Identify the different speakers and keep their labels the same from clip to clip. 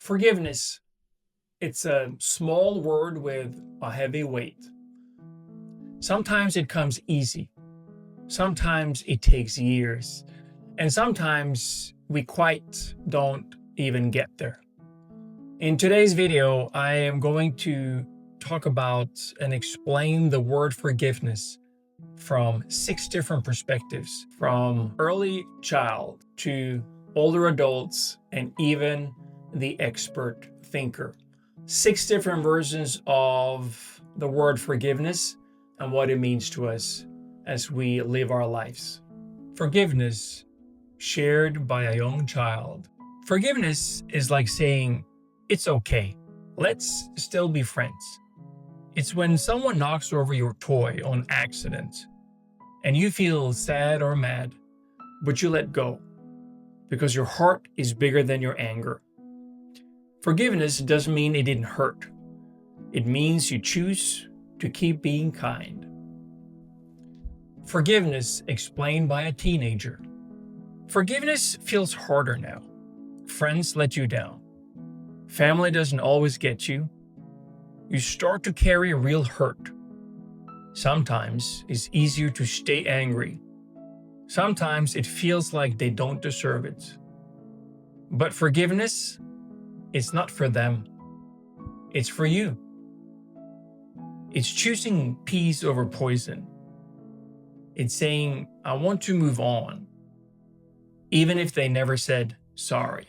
Speaker 1: Forgiveness. It's a small word with a heavy weight. Sometimes it comes easy. Sometimes it takes years. And sometimes we quite don't even get there. In today's video, I am going to talk about and explain the word forgiveness from 6 different perspectives, from early child to older adults and even the expert thinker. 6 different versions of the word forgiveness and what it means to us as we live our lives. Forgiveness shared by a young child. Forgiveness is like saying, it's okay, let's still be friends. It's when someone knocks over your toy on accident and you feel sad or mad, but you let go because your heart is bigger than your anger. Forgiveness doesn't mean it didn't hurt. It means you choose to keep being kind. Forgiveness explained by a teenager. Forgiveness feels harder now. Friends let you down. Family doesn't always get you. You start to carry real hurt. Sometimes it's easier to stay angry. Sometimes it feels like they don't deserve it. But forgiveness, it's not for them. It's for you. It's choosing peace over poison. It's saying, I want to move on, even if they never said sorry.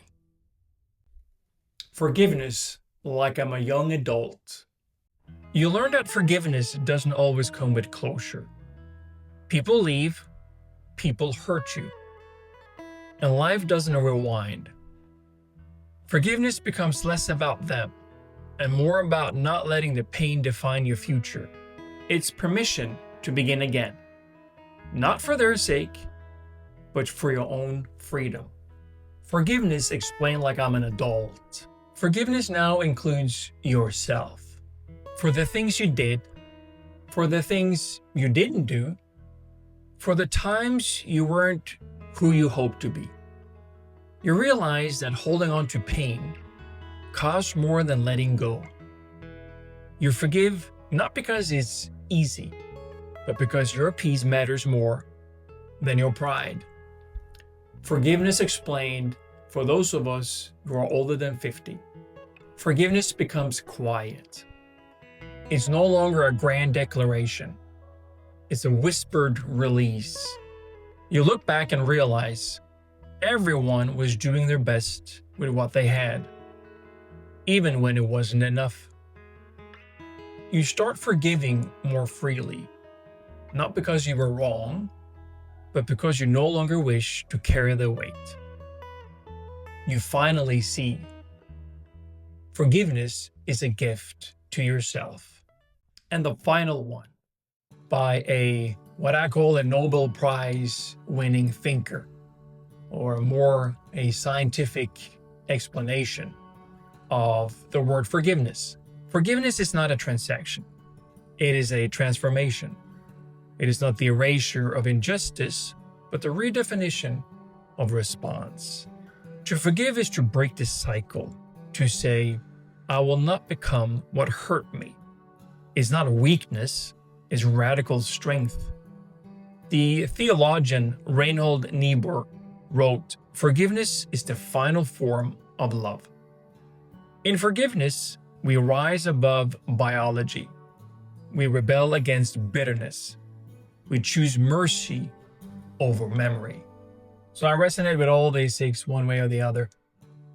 Speaker 1: Forgiveness, like I'm a young adult. You learn that forgiveness doesn't always come with closure. People leave, people hurt you, and life doesn't rewind. Forgiveness becomes less about them and more about not letting the pain define your future. It's permission to begin again, not for their sake, but for your own freedom. Forgiveness explained like I'm an adult. Forgiveness now includes yourself. For the things you did, for the things you didn't do, for the times you weren't who you hoped to be. You realize that holding on to pain costs more than letting go. You forgive not because it's easy, but because your peace matters more than your pride. Forgiveness explained for those of us who are older than 50. Forgiveness becomes quiet. It's no longer a grand declaration. It's a whispered release. You look back and realize everyone was doing their best with what they had, even when it wasn't enough. You start forgiving more freely, not because you were wrong, but because you no longer wish to carry the weight. You finally see forgiveness is a gift to yourself. And the final one, by what I call a Nobel Prize winning thinker, or more a scientific explanation of the word forgiveness. Forgiveness is not a transaction. It is a transformation. It is not the erasure of injustice, but the redefinition of response. To forgive is to break this cycle, to say, I will not become what hurt me. It's not a weakness, it's radical strength. The theologian Reinhold Niebuhr wrote, forgiveness is the final form of love. In forgiveness, we rise above biology. We rebel against bitterness. We choose mercy over memory. So I resonate with all these 6 one way or the other.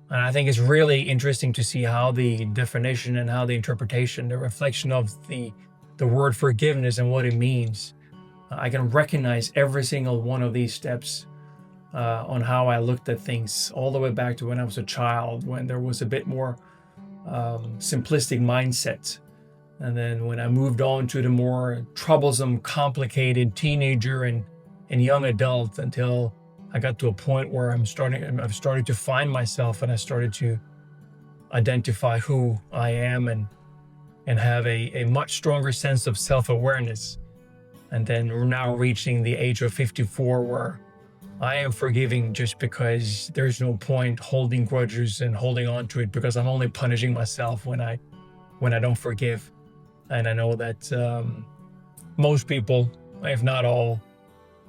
Speaker 1: And I think it's really interesting to see how the definition and how the interpretation, the reflection of the word forgiveness and what it means. I can recognize every single one of these steps on how I looked at things all the way back to when I was a child, when there was a bit more simplistic mindset. And then when I moved on to the more troublesome, complicated teenager and young adult, until I got to a point where I've started to find myself, and I started to identify who I am and have a much stronger sense of self-awareness. And then we're now reaching the age of 54 where I am forgiving just because there's no point holding grudges and holding on to it, because I'm only punishing myself when I don't forgive. And I know that most people, if not all,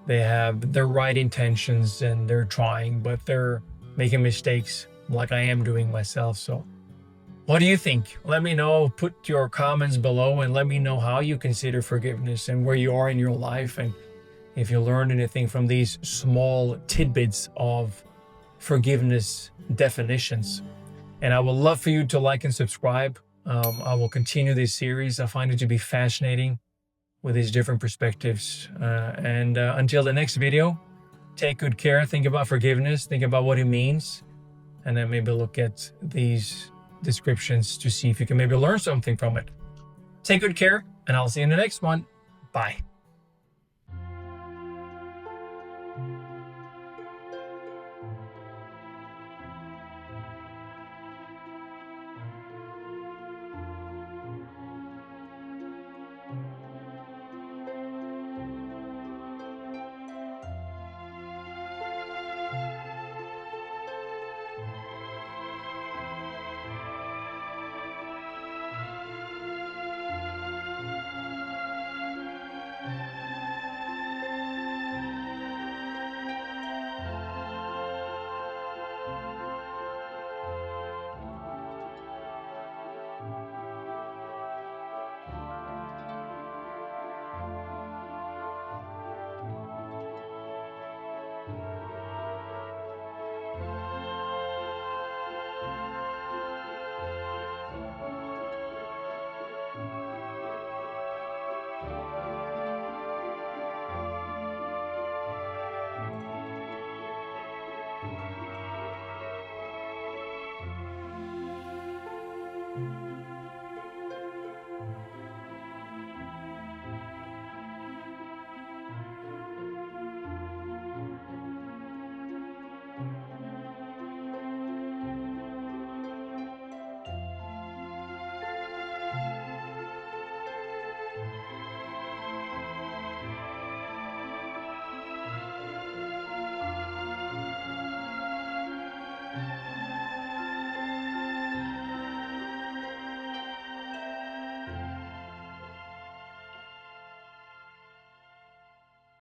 Speaker 1: they have their right intentions and they're trying, but they're making mistakes like I am doing myself. So what do you think? Let me know. Put your comments below and let me know how you consider forgiveness and where you are in your life, and if you learned anything from these small tidbits of forgiveness definitions. And I would love for you to like and subscribe. I will continue this series. I find it to be fascinating with these different perspectives. And until the next video, take good care. Think about forgiveness. Think about what it means. And then maybe look at these descriptions to see if you can maybe learn something from it. Take good care, and I'll see you in the next one. Bye.